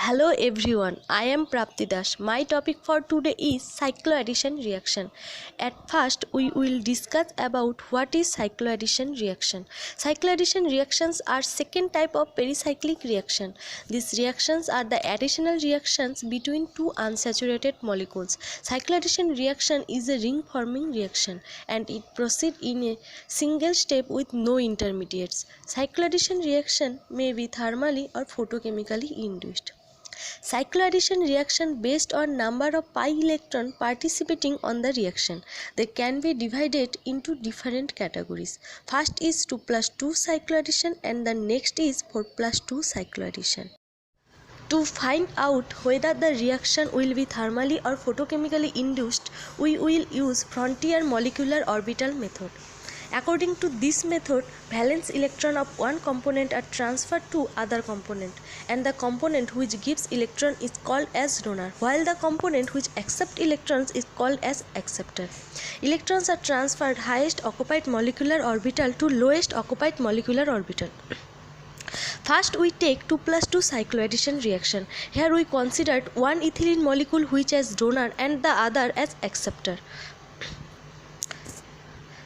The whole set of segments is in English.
Hello everyone, I am Prapti. My topic for today is cycloaddition reaction. At first, we will discuss about what is cycloaddition reaction. Cycloaddition reactions are second type of pericyclic reaction. These reactions are the additional reactions between two unsaturated molecules. Cycloaddition reaction is a ring forming reaction and it proceeds in a single step with no intermediates. Cycloaddition reaction may be thermally or photochemically induced. Cycloaddition reaction based on number of pi electron participating on the reaction. They can be divided into different categories. First is 2+2 cycloaddition and the next is 4+2 cycloaddition. To find out whether the reaction will be thermally or photochemically induced, we will use frontier molecular orbital method. According to this method, valence electron of one component are transferred to other component and the component which gives electron is called as donor, while the component which accepts electrons is called as acceptor. Electrons are transferred highest occupied molecular orbital to lowest occupied molecular orbital. First we take 2+2 cycloaddition reaction. Here we considered one ethylene molecule which as donor and the other as acceptor.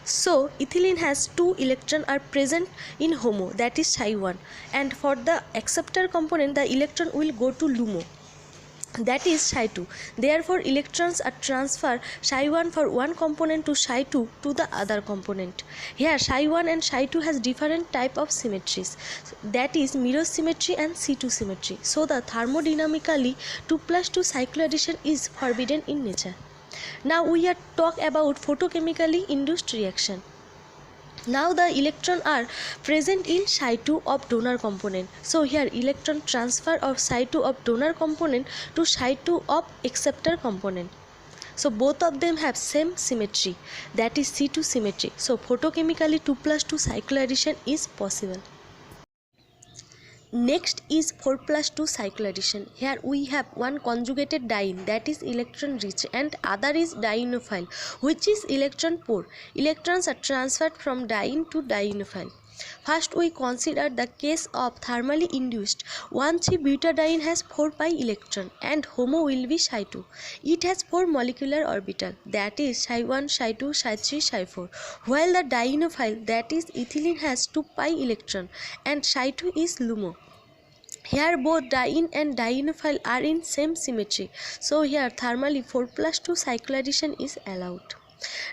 So ethylene has 2 electrons are present in HOMO, that is Psi1, and for the acceptor component the electron will go to LUMO, that is Psi2. Therefore electrons are transferred Psi1 for one component to Psi2 to the other component. Here Psi1 and Psi2 has different type of symmetries, that is mirror symmetry and C2 symmetry. So the thermodynamically 2+2 cycloaddition is forbidden in nature. Now we are talk about photochemically induced reaction. Now the electrons are present in Psi2 of donor component. So here electron transfer of Psi2 of donor component to Psi2 of acceptor component. So both of them have same symmetry, that is C2 symmetry. So photochemically 2+2 cycloaddition is possible. Next is 4+2 cycloaddition. Here we have one conjugated diene, that is electron rich, and other is dienophile, which is electron poor. Electrons are transferred from diene to dienophile. First we consider the case of thermally induced. 1,3-butadiene has 4 pi electron and HOMO will be Psi2. It has 4 molecular orbital, that is Psi1, Psi2, Psi3, Psi4, while the dienophile, that is ethylene, has 2 pi electron and Psi2 is LUMO. Here both diene and dienophile are in same symmetry, so here thermally 4+2 cycloaddition is allowed.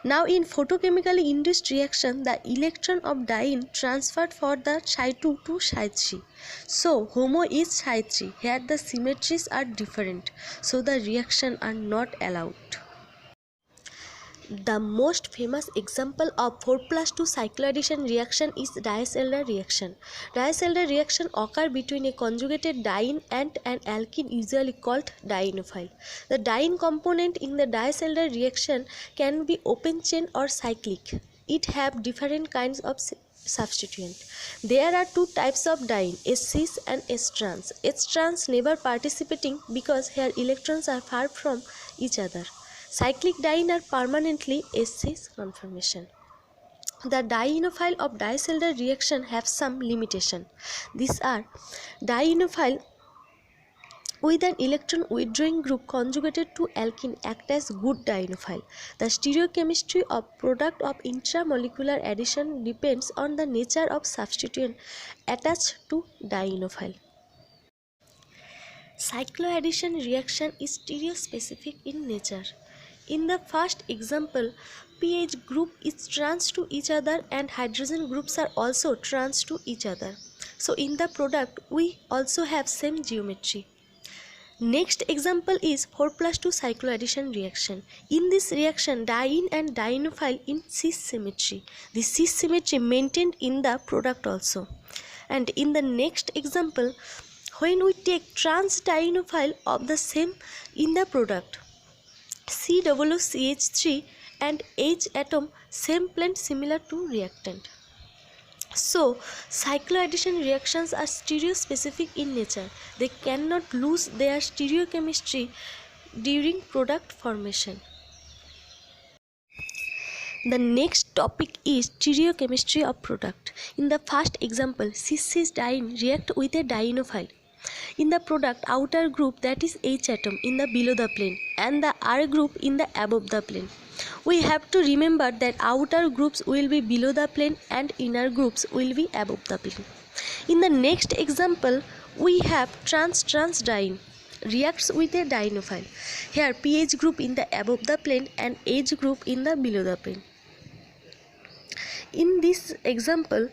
Now in photochemically induced reaction, the electron of diene transferred for the Psi2 to Psi3. So HOMO is Psi3. Here the symmetries are different, so the reaction are not allowed. The most famous example of 4+2 cycloaddition reaction is Diels-Alder reaction. Diels-Alder reaction occurs between a conjugated diene and an alkene usually called dienophile. The diene component in the Diels-Alder reaction can be open chain or cyclic. It have different kinds of substituent. There are two types of diene, S-cis and S-trans. S-trans never participating because here electrons are far from each other. Cyclic diene are permanently S-cis conformation. The dienophile of Diels-Alder reaction have some limitation. These are dienophile with an electron withdrawing group conjugated to alkene act as good dienophile. The stereochemistry of product of intramolecular addition depends on the nature of substituent attached to dienophile. Cycloaddition reaction is stereospecific in nature. In the first example, pH group is trans to each other and hydrogen groups are also trans to each other. So in the product we also have same geometry. Next example is 4+2 cycloaddition reaction. In this reaction, diene and dienophile in cis symmetry. The cis symmetry maintained in the product also. And in the next example, when we take trans dienophile of the same in the product, COOCH3 and H atom same plane similar to reactant. So cycloaddition reactions are stereospecific in nature. They cannot lose their stereochemistry during product formation. The next topic is stereochemistry of product. In the first example, cis-cis diene react with a dienophile. In the product, outer group, that is H atom, in the below the plane and the R group in the above the plane. We have to remember that outer groups will be below the plane and inner groups will be above the plane. In the next example, we have trans-diene reacts with a dienophile. Here pH group in the above the plane and H group in the below the plane. In this example,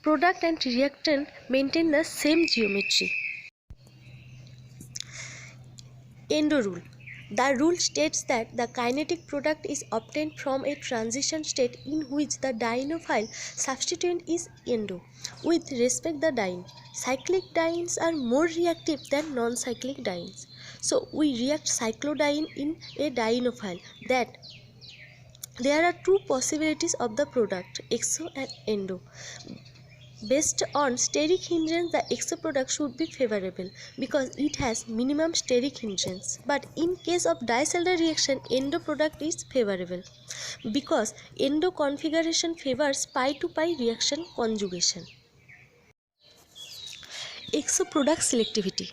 product and reactant maintain the same geometry. Endo rule. The rule states that the kinetic product is obtained from a transition state in which the dienophile substituent is endo with respect to the diene. Cyclic dienes are more reactive than non-cyclic dienes. So we react cycloaddiene in a dienophile. That there are two possibilities of the product, exo and endo. Based on steric hindrance, the exo product should be favorable because it has minimum steric hindrance. But in case of dicellular reaction, endo product is favorable because endo configuration favors pi to pi reaction conjugation. Exo product selectivity.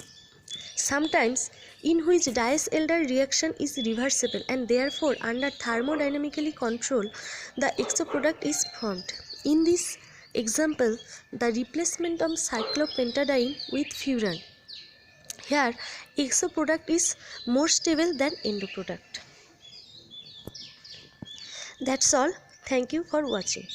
Sometimes in which dicellular reaction is reversible and therefore under thermodynamically control, the exo product is formed. In this example, the replacement of cyclopentadiene with furan. Here, exo product is more stable than endo product. That's all. Thank you for watching.